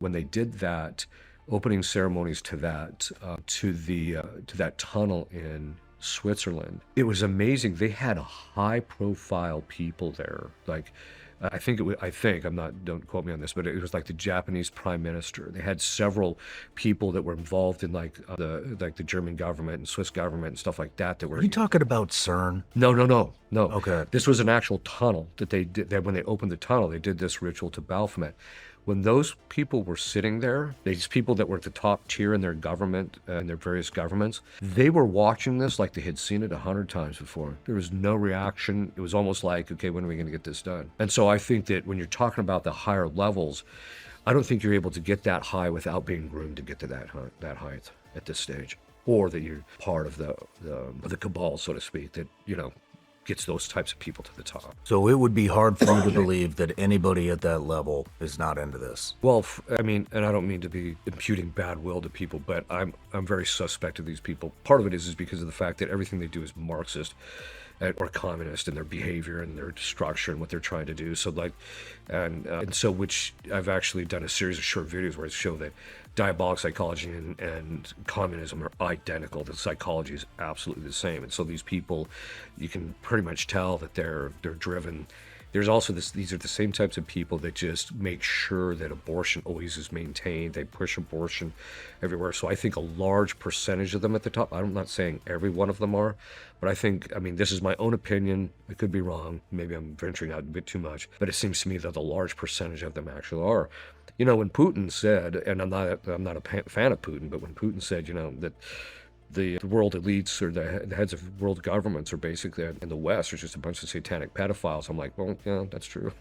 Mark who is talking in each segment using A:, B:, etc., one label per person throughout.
A: when they did that opening ceremonies to that tunnel in Switzerland, it was amazing. They had high profile people there. Like, I'm not, don't quote me on this, but it was like the Japanese prime minister. They had several people that were involved in the German government and Swiss government and stuff like that
B: Are you talking about CERN?
A: No.
B: Okay.
A: This was an actual tunnel that they did. That when they opened the tunnel, they did this ritual to Baphomet. When those people were sitting there, these people that were at the top tier in their government and their various governments, they were watching this like they had seen it 100 times before. There was no reaction. It was almost like, okay, when are we going to get this done? And so I think that when you're talking about the higher levels, I don't think you're able to get that high without being groomed to get to that height at this stage, or that you're part of the cabal, so to speak, that gets those types of people to the top.
B: So it would be hard for you to believe that anybody at that level is not into this.
A: Well, I mean, and I don't mean to be imputing bad will to people, but I'm very suspect of these people. Part of it is because of the fact that everything they do is Marxist or communist in their behavior and their structure and what they're trying to do. So and so which I've actually done a series of short videos where I show that diabolic psychology and communism are identical. The psychology is absolutely the same. And so these people, you can pretty much tell that they're driven. There's also these are the same types of people that just make sure that abortion always is maintained. They push abortion everywhere. So I think a large percentage of them at the top, I'm not saying every one of them are, but I mean, this is my own opinion. I could be wrong. Maybe I'm venturing out a bit too much, but it seems to me that a large percentage of them actually are. When Putin said, and I'm not a fan of Putin, but when Putin said, that the world elites or the heads of world governments are basically in the West are just a bunch of satanic pedophiles, I'm like, well, yeah, that's true.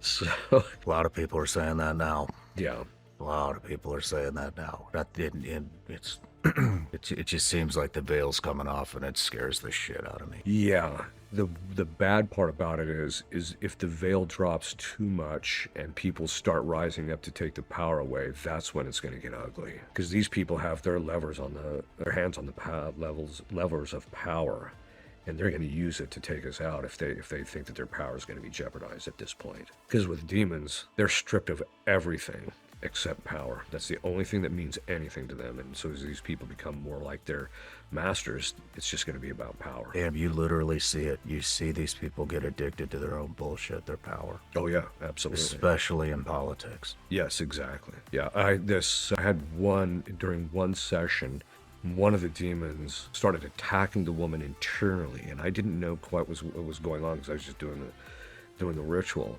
A: So
B: a lot of people are saying that now.
A: Yeah.
B: A lot of people are saying that now. It just seems like the veil's coming off, and it scares the shit out of me.
A: Yeah. The bad part about it is if the veil drops too much and people start rising up to take the power away, that's when it's going to get ugly. Because these people have their hands on the levers of power, and they're going to use it to take us out if they think that their power is going to be jeopardized at this point. Because with demons, they're stripped of everything except power. That's the only thing that means anything to them. And so as these people become more like their masters, it's just going to be about power.
B: Damn, you literally see it. You see these people get addicted to their own bullshit, their power.
A: Oh yeah, absolutely.
B: Especially in politics.
A: Yes, exactly. Yeah, I had during one session, one of the demons started attacking the woman internally, and I didn't know quite what was going on because I was just doing the ritual.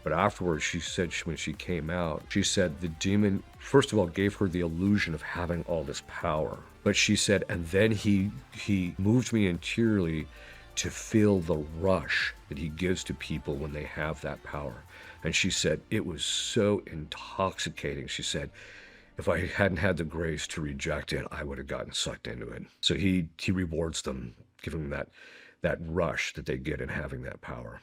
A: But afterwards, she said when she came out, she said the demon, first of all, gave her the illusion of having all this power. But she said, and then he moved me interiorly to feel the rush that he gives to people when they have that power. And she said, it was so intoxicating. She said, if I hadn't had the grace to reject it, I would have gotten sucked into it. So he rewards them, giving them that rush that they get in having that power.